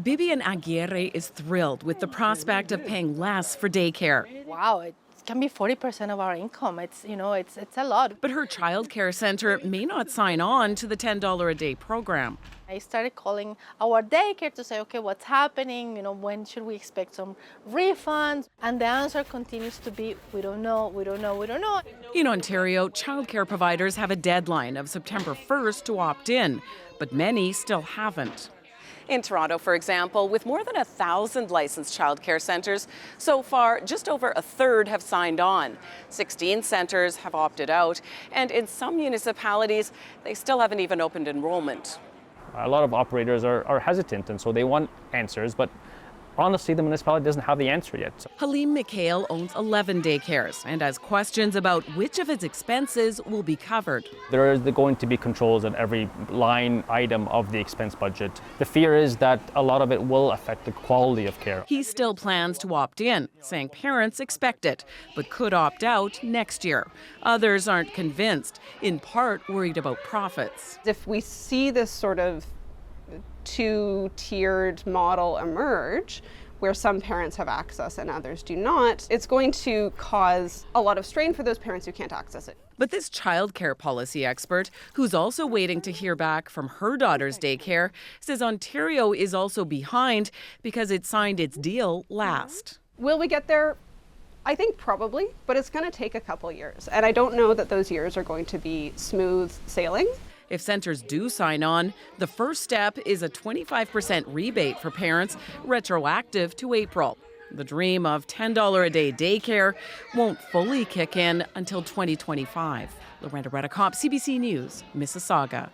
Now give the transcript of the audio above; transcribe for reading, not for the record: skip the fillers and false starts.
Bibian Aguirre is thrilled with the prospect of paying less for daycare. Wow, it can be 40% of our income. It's a lot. But her childcare center may not sign on to the $10 a day program. I started calling our daycare to say, okay, what's happening? When should we expect some refunds? And the answer continues to be, we don't know. In Ontario, childcare providers have a deadline of September 1st to opt in, but many still haven't. In Toronto, for example, with more than 1,000 licensed childcare centres, so far just over a third have signed on. 16 centres have opted out, and in some municipalities, they still haven't even opened enrollment. A lot of operators are hesitant, and so they want answers, but honestly, the municipality doesn't have the answer yet. Halim Mikhail owns 11 daycares and has questions about which of its expenses will be covered. There is going to be controls at every line item of the expense budget. The fear is that a lot of it will affect the quality of care. He still plans to opt in, saying parents expect it, but could opt out next year. Others aren't convinced, in part worried about profits. If we see this sort of two-tiered model emerge, where some parents have access and others do not, it's going to cause a lot of strain for those parents who can't access it. But this childcare policy expert, who's also waiting to hear back from her daughter's daycare, says Ontario is also behind because it signed its deal last. Will we get there? I think probably, but it's going to take a couple years. And I don't know that those years are going to be smooth sailing. If centres do sign on, the first step is a 25% rebate for parents, retroactive to April. The dream of $10 a day daycare won't fully kick in until 2025. Loretta Redicop, CBC News, Mississauga.